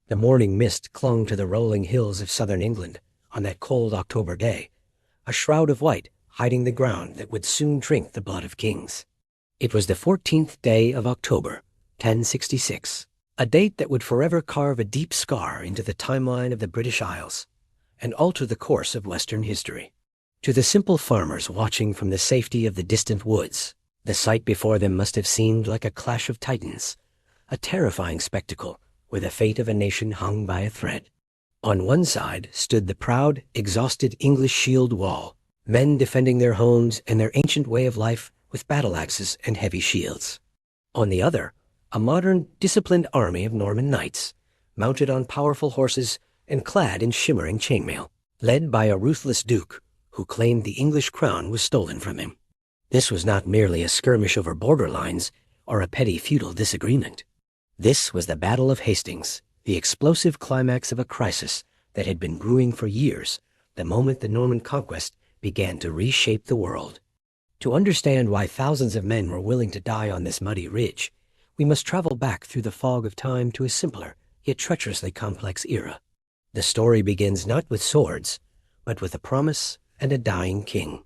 The morning mist clung to the rolling hills of southern England on that cold October day, a shroud of white hiding the ground that would soon drink the blood of kings. It was the 14th day of October, 1066, a date that would forever carve a deep scar into the timeline of the British Isles and alter the course of Western history. To the simple farmers watching from the safety of the distant woods, the sight before them must have seemed like a clash of titans, a terrifying spectacle where the fate of a nation hung by a thread. On one side stood the proud, exhausted English shield wall, men defending their homes and their ancient way of life with battle axes and heavy shields. On the other, a modern, disciplined army of Norman knights, mounted on powerful horses and clad in shimmering chainmail, led by a ruthless duke who claimed the English crown was stolen from him. This was not merely a skirmish over border lines or a petty feudal disagreement. This was the Battle of Hastings, the explosive climax of a crisis that had been brewing for years, the moment the Norman Conquest began to reshape the world. To understand why thousands of men were willing to die on this muddy ridge, we must travel back through the fog of time to a simpler, yet treacherously complex era. The story begins not with swords, but with a promise and a dying king.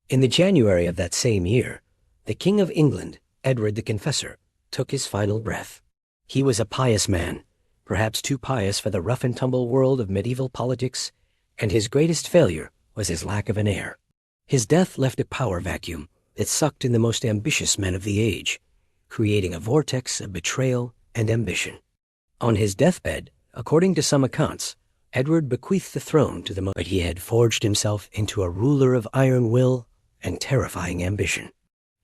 In the January of that same year, the King of England, Edward the Confessor, took his final breath. He was a pious man, perhaps too pious for the rough-and-tumble world of medieval politics, and his greatest failure was his lack of an heir. His death left a power vacuum that sucked in the most ambitious men of the age, creating a vortex of betrayal and ambition. On his deathbed, according to some accounts, Edward bequeathed the throne to but he had forged himself into a ruler of iron will and terrifying ambition.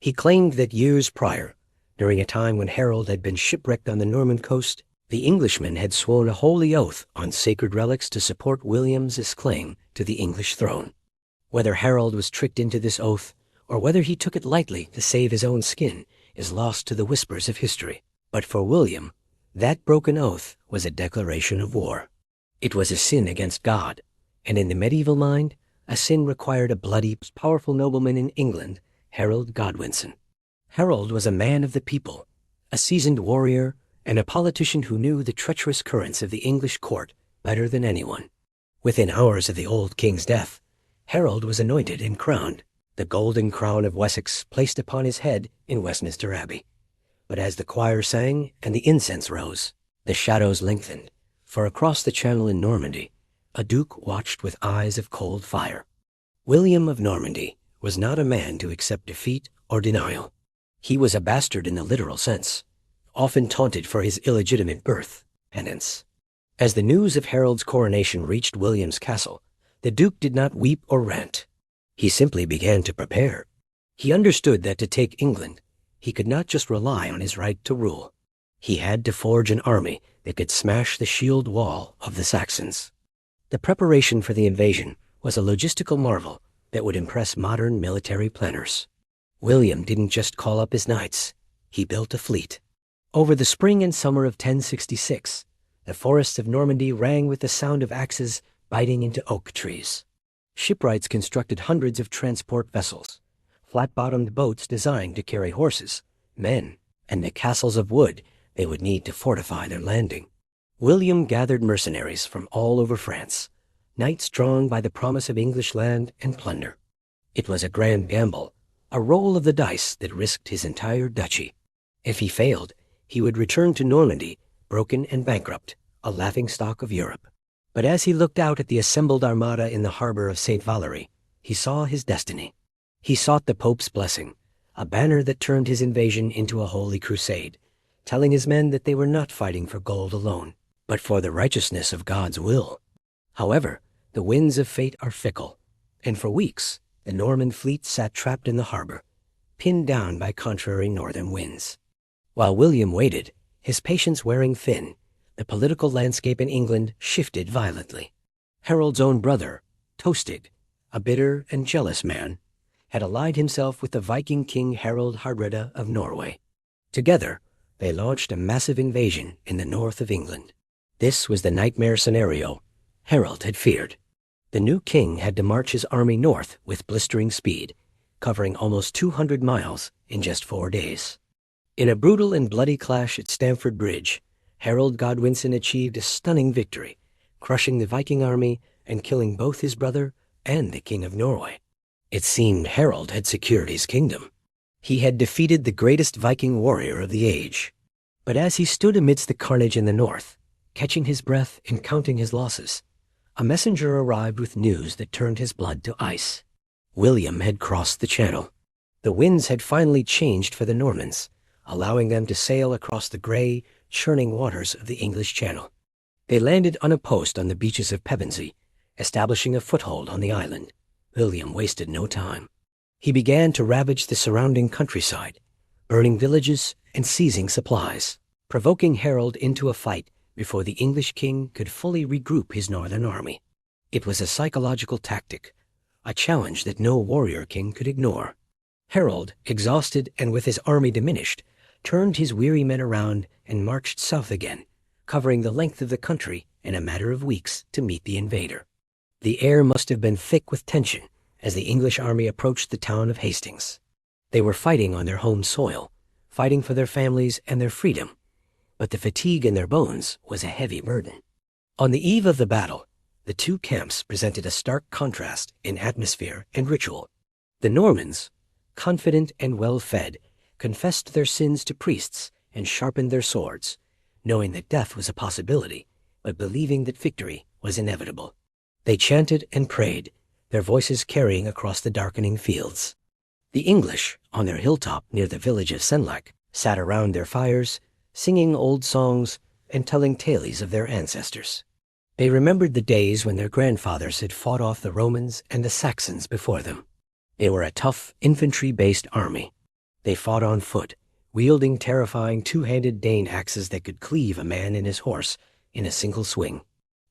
He claimed that years prior, during a time when Harold had been shipwrecked on the Norman coast, the Englishmen had sworn a holy oath on sacred relics to support William's claim to the English throne. Whether Harold was tricked into this oath, or whether he took it lightly to save his own skin, is lost to the whispers of history. But for William, that broken oath was a declaration of war. It was a sin against God, and in the medieval mind, a sin required a bloody, powerful nobleman in England, Harold Godwinson. Harold was a man of the people, a seasoned warrior, and a politician who knew the treacherous currents of the English court better than anyone. Within hours of the old king's death, Harold was anointed and crowned, the golden crown of Wessex placed upon his head in Westminster Abbey. But as the choir sang and the incense rose, the shadows lengthened, for across the channel in Normandy, a duke watched with eyes of cold fire. William of Normandy was not a man to accept defeat or denial. He was a bastard in the literal sense, often taunted for his illegitimate birth, penance. As the news of Harold's coronation reached William's castle, the duke did not weep or rant. He simply began to prepare. He understood that to take England, he could not just rely on his right to rule. He had to forge an army that could smash the shield wall of the Saxons. The preparation for the invasion was a logistical marvel that would impress modern military planners. William didn't just call up his knights, he built a fleet. Over the spring and summer of 1066, the forests of Normandy rang with the sound of axes biting into oak trees. Shipwrights constructed hundreds of transport vessels, flat-bottomed boats designed to carry horses, men, and the castles of wood they would need to fortify their landing. William gathered mercenaries from all over France, knights drawn by the promise of English land and plunder. It was a grand gamble, a roll of the dice that risked his entire duchy. If he failed, he would return to Normandy, broken and bankrupt, a laughingstock of Europe. But as he looked out at the assembled armada in the harbor of St. Valery, he saw his destiny. He sought the Pope's blessing, a banner that turned his invasion into a holy crusade, telling his men that they were not fighting for gold alone, but for the righteousness of God's will. However, the winds of fate are fickle, and for weeks the Norman fleet sat trapped in the harbor, pinned down by contrary northern winds. While William waited, his patience wearing thin, the political landscape in England shifted violently. Harold's own brother, Tostig, a bitter and jealous man, had allied himself with the Viking king Harold Hardrada of Norway. Together, they launched a massive invasion in the north of England. This was the nightmare scenario Harold had feared. The new king had to march his army north with blistering speed, covering almost 200 miles in just 4 days. In a brutal and bloody clash at Stamford Bridge, Harold Godwinson achieved a stunning victory, crushing the Viking army and killing both his brother and the King of Norway. It seemed Harold had secured his kingdom. He had defeated the greatest Viking warrior of the age. But as he stood amidst the carnage in the north, catching his breath and counting his losses, a messenger arrived with news that turned his blood to ice. William had crossed the Channel. The winds had finally changed for the Normans, allowing them to sail across the gray, churning waters of the English Channel. They landed unopposed on the beaches of Pevensey, establishing a foothold on the island. William wasted no time. He began to ravage the surrounding countryside, burning villages and seizing supplies, provoking Harold into a fight before the English king could fully regroup his northern army. It was a psychological tactic, a challenge that no warrior king could ignore. Harold, exhausted and with his army diminished, turned his weary men around and marched south again, covering the length of the country in a matter of weeks to meet the invader. The air must have been thick with tension as the English army approached the town of Hastings. They were fighting on their home soil, fighting for their families and their freedom, but the fatigue in their bones was a heavy burden. On the eve of the battle, the two camps presented a stark contrast in atmosphere and ritual. The Normans, confident and well-fed, confessed their sins to priests and sharpened their swords, knowing that death was a possibility, but believing that victory was inevitable. They chanted and prayed, their voices carrying across the darkening fields. The English, on their hilltop near the village of Senlac, sat around their fires, singing old songs and telling tales of their ancestors. They remembered the days when their grandfathers had fought off the Romans and the Saxons before them. They were a tough, infantry-based army. They fought on foot, wielding terrifying two-handed Dane axes that could cleave a man and his horse in a single swing.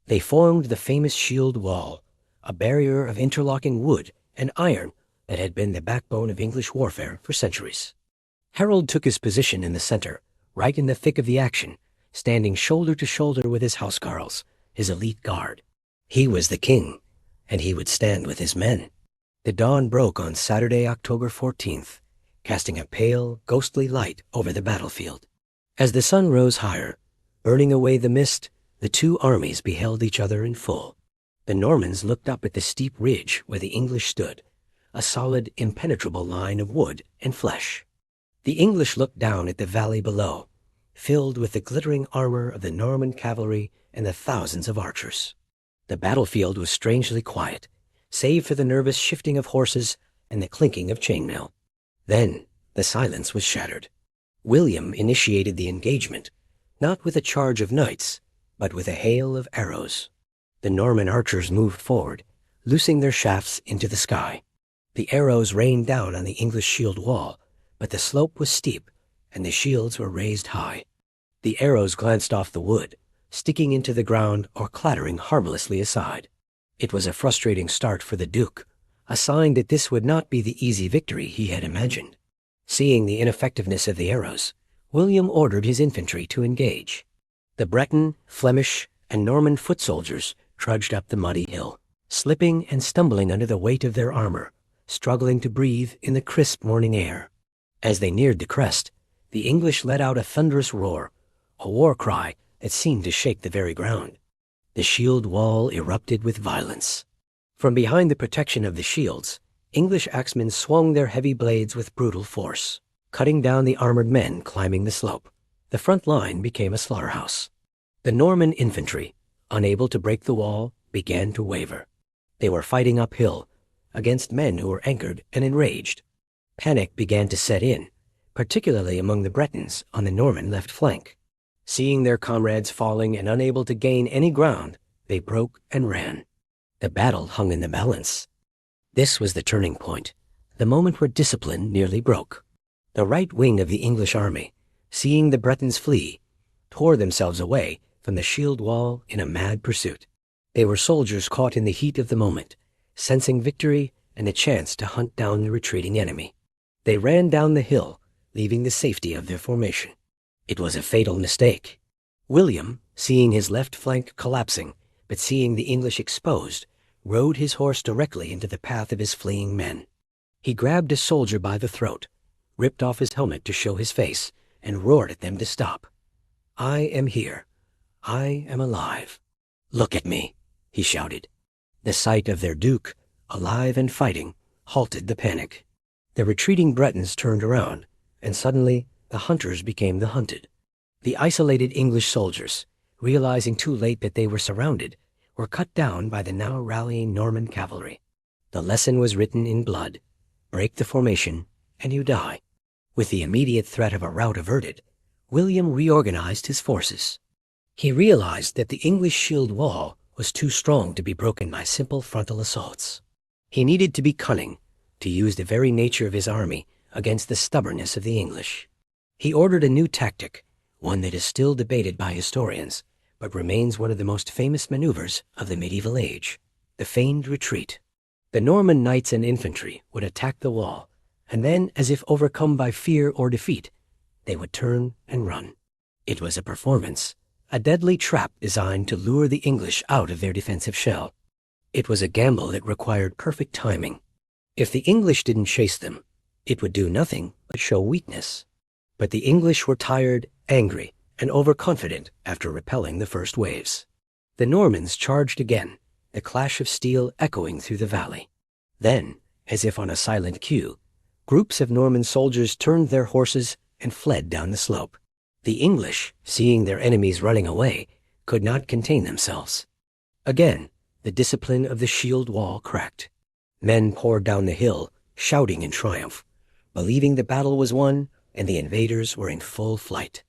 They formed the famous shield wall, a barrier of interlocking wood and iron that had been the backbone of English warfare for centuries. Harold took his position in the center, right in the thick of the action, standing shoulder to shoulder with his housecarls, his elite guard. He was the king, and he would stand with his men. The dawn broke on Saturday, October 14th, casting a pale, ghostly light over the battlefield. As the sun rose higher, burning away the mist, the two armies beheld each other in full. The Normans looked up at the steep ridge where the English stood, a solid, impenetrable line of wood and flesh. The English looked down at the valley below, filled with the glittering armor of the Norman cavalry and the thousands of archers. The battlefield was strangely quiet, save for the nervous shifting of horses and the clinking of chainmail. Then the silence was shattered. William initiated the engagement, not with a charge of knights, but with a hail of arrows. The Norman archers moved forward, loosing their shafts into the sky. The arrows rained down on the English shield wall, but the slope was steep, and the shields were raised high. The arrows glanced off the wood, sticking into the ground or clattering harmlessly aside. It was a frustrating start for the Duke, a sign that this would not be the easy victory he had imagined. Seeing the ineffectiveness of the arrows, William ordered his infantry to engage. The Breton, Flemish, and Norman foot soldiers trudged up the muddy hill, slipping and stumbling under the weight of their armor, struggling to breathe in the crisp morning air. As they neared the crest, the English let out a thunderous roar, a war cry that seemed to shake the very ground. The shield wall erupted with violence. From behind the protection of the shields, English axemen swung their heavy blades with brutal force, cutting down the armored men climbing the slope. The front line became a slaughterhouse. The Norman infantry, unable to break the wall, began to waver. They were fighting uphill, against men who were anchored and enraged. Panic began to set in, particularly among the Bretons on the Norman left flank. Seeing their comrades falling and unable to gain any ground, they broke and ran. The battle hung in the balance. This was the turning point, the moment where discipline nearly broke. The right wing of the English army, seeing the Bretons flee, tore themselves away from the shield wall in a mad pursuit. They were soldiers caught in the heat of the moment, sensing victory and the chance to hunt down the retreating enemy. They ran down the hill, leaving the safety of their formation. It was a fatal mistake. William, seeing his left flank collapsing, but seeing the English exposed, rode his horse directly into the path of his fleeing men. He grabbed a soldier by the throat, ripped off his helmet to show his face, and roared at them to stop. "I am here. I am alive. Look at me, he shouted. The sight of their duke, alive and fighting, halted the panic. The retreating Bretons turned around, and suddenly the hunters became the hunted. The isolated English soldiers, realizing too late that they were surrounded, were cut down by the now rallying Norman cavalry. The lesson was written in blood. Break the formation, and you die. With the immediate threat of a rout averted, William reorganized his forces. He realized that the English shield wall was too strong to be broken by simple frontal assaults. He needed to be cunning, to use the very nature of his army against the stubbornness of the English. He ordered a new tactic, one that is still debated by historians, but remains one of the most famous maneuvers of the medieval age: the feigned retreat. The Norman knights and infantry would attack the wall, and then, as if overcome by fear or defeat, they would turn and run. It was a performance, a deadly trap designed to lure the English out of their defensive shell. It was a gamble that required perfect timing. If the English didn't chase them, it would do nothing but show weakness. But the English were tired, angry, and overconfident after repelling the first waves. The Normans charged again, the clash of steel echoing through the valley. Then, as if on a silent cue, groups of Norman soldiers turned their horses and fled down the slope. The English, seeing their enemies running away, could not contain themselves. Again, the discipline of the shield wall cracked. Men poured down the hill, shouting in triumph, believing the battle was won and the invaders were in full flight.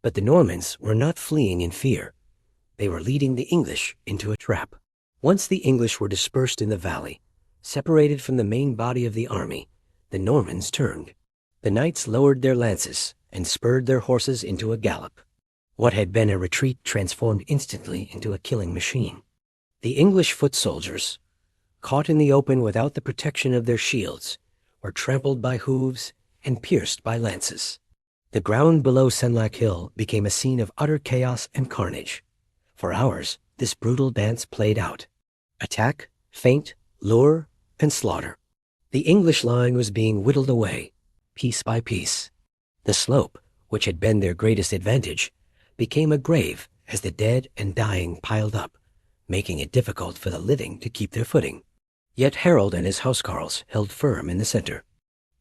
But the Normans were not fleeing in fear. They were leading the English into a trap. Once the English were dispersed in the valley, separated from the main body of the army, the Normans turned. The knights lowered their lances and spurred their horses into a gallop. What had been a retreat transformed instantly into a killing machine. The English foot soldiers, caught in the open without the protection of their shields, were trampled by hooves and pierced by lances. The ground below Senlac Hill became a scene of utter chaos and carnage. For hours, this brutal dance played out. Attack, feint, lure, and slaughter. The English line was being whittled away, piece by piece. The slope, which had been their greatest advantage, became a grave as the dead and dying piled up, making it difficult for the living to keep their footing. Yet Harold and his housecarls held firm in the center.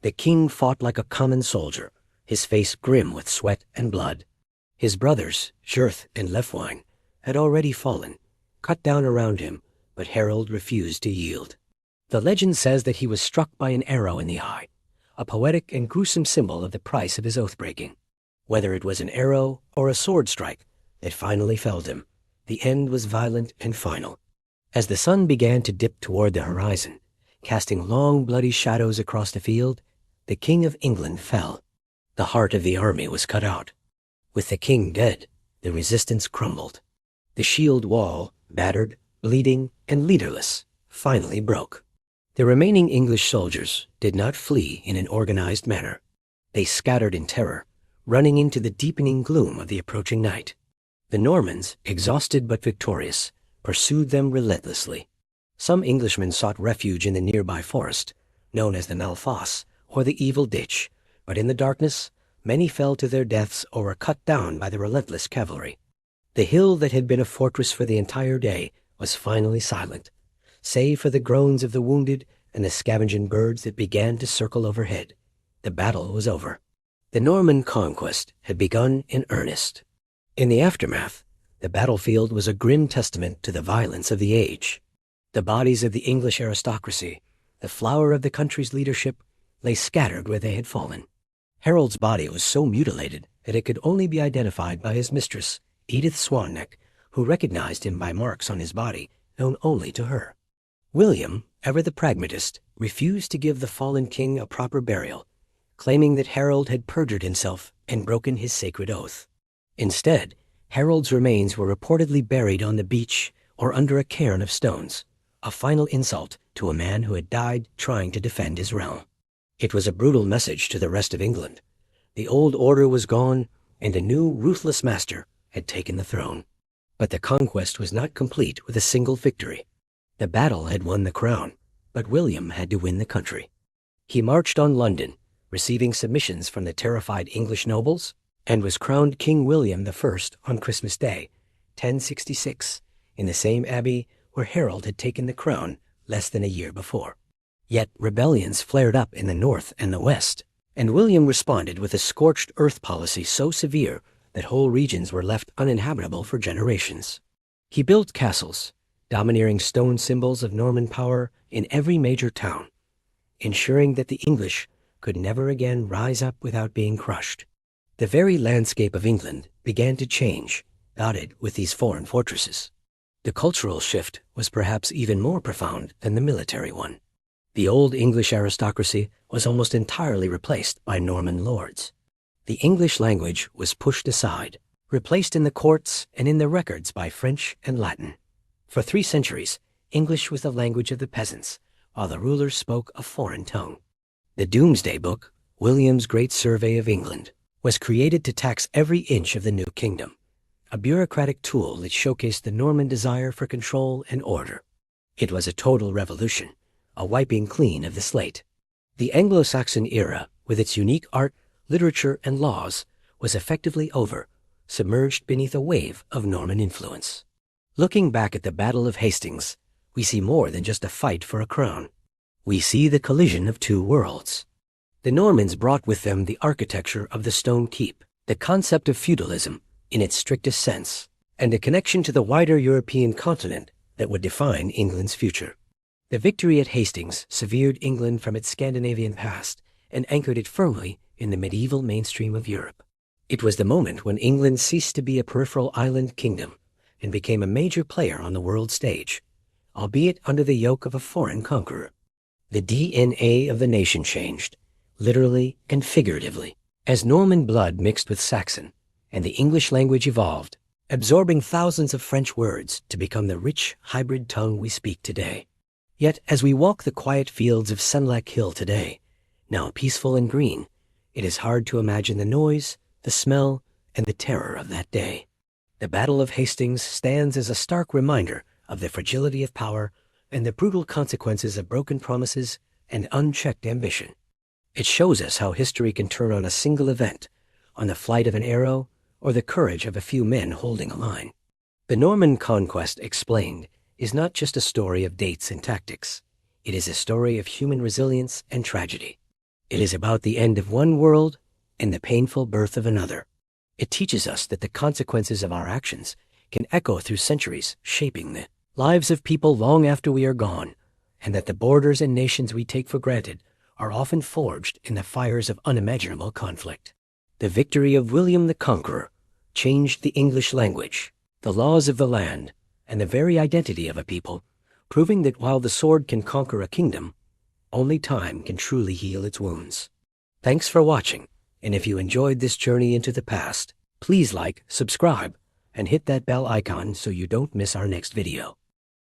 The king fought like a common soldier, his face grim with sweat and blood. His brothers, Gyrth and Leofwine, had already fallen, cut down around him, but Harold refused to yield. The legend says that he was struck by an arrow in the eye, a poetic and gruesome symbol of the price of his oath-breaking. Whether it was an arrow or a sword strike that finally felled him, the end was violent and final. As the sun began to dip toward the horizon, casting long bloody shadows across the field, the King of England fell. The heart of the army was cut out. With the king dead, the resistance crumbled. The shield wall, battered, bleeding, and leaderless, finally broke. The remaining English soldiers did not flee in an organized manner. They scattered in terror, running into the deepening gloom of the approaching night. The Normans, exhausted but victorious, pursued them relentlessly. Some Englishmen sought refuge in the nearby forest, known as the Nalfoss, or the Evil Ditch, but in the darkness, many fell to their deaths or were cut down by the relentless cavalry. The hill that had been a fortress for the entire day was finally silent, save for the groans of the wounded and the scavenging birds that began to circle overhead. The battle was over. The Norman conquest had begun in earnest. In the aftermath, the battlefield was a grim testament to the violence of the age. The bodies of the English aristocracy, the flower of the country's leadership, lay scattered where they had fallen. Harold's body was so mutilated that it could only be identified by his mistress, Edith Swanneck, who recognized him by marks on his body known only to her. William, ever the pragmatist, refused to give the fallen king a proper burial, claiming that Harold had perjured himself and broken his sacred oath. Instead, Harold's remains were reportedly buried on the beach or under a cairn of stones, a final insult to a man who had died trying to defend his realm. It was a brutal message to the rest of England. The old order was gone, and a new, ruthless master had taken the throne. But the conquest was not complete with a single victory. The battle had won the crown, but William had to win the country. He marched on London, receiving submissions from the terrified English nobles, and was crowned King William I on Christmas Day, 1066, in the same abbey where Harold had taken the crown less than a year before. Yet rebellions flared up in the north and the west, and William responded with a scorched earth policy so severe that whole regions were left uninhabitable for generations. He built castles, domineering stone symbols of Norman power in every major town, ensuring that the English could never again rise up without being crushed. The very landscape of England began to change, dotted with these foreign fortresses. The cultural shift was perhaps even more profound than the military one. The old English aristocracy was almost entirely replaced by Norman lords. The English language was pushed aside, replaced in the courts and in the records by French and Latin. For 3 centuries, English was the language of the peasants, while the rulers spoke a foreign tongue. The Doomsday Book, William's Great Survey of England, was created to tax every inch of the new kingdom, a bureaucratic tool that showcased the Norman desire for control and order. It was a total revolution, a wiping clean of the slate. The Anglo-Saxon era, with its unique art, literature, and laws, was effectively over, submerged beneath a wave of Norman influence. Looking back at the Battle of Hastings, we see more than just a fight for a crown. We see the collision of 2 worlds. The Normans brought with them the architecture of the stone keep, the concept of feudalism in its strictest sense, and a connection to the wider European continent that would define England's future. The victory at Hastings severed England from its Scandinavian past and anchored it firmly in the medieval mainstream of Europe. It was the moment when England ceased to be a peripheral island kingdom and became a major player on the world stage, albeit under the yoke of a foreign conqueror. The DNA of the nation changed, literally and figuratively, as Norman blood mixed with Saxon, and the English language evolved, absorbing thousands of French words to become the rich hybrid tongue we speak today. Yet as we walk the quiet fields of Senlac Hill today, now peaceful and green, it is hard to imagine the noise, the smell, and the terror of that day. The Battle of Hastings stands as a stark reminder of the fragility of power and the brutal consequences of broken promises and unchecked ambition. It shows us how history can turn on a single event, on the flight of an arrow, or the courage of a few men holding a line. The Norman Conquest Explained is not just a story of dates and tactics. It is a story of human resilience and tragedy. It is about the end of one world and the painful birth of another. It teaches us that the consequences of our actions can echo through centuries, shaping the lives of people long after we are gone, and that the borders and nations we take for granted are often forged in the fires of unimaginable conflict. The victory of William the Conqueror changed the English language, the laws of the land, and the very identity of a people, proving that while the sword can conquer a kingdom, only time can truly heal its wounds. Thanks for watching, and if you enjoyed this journey into the past, please like, subscribe, and hit that bell icon so you don't miss our next video.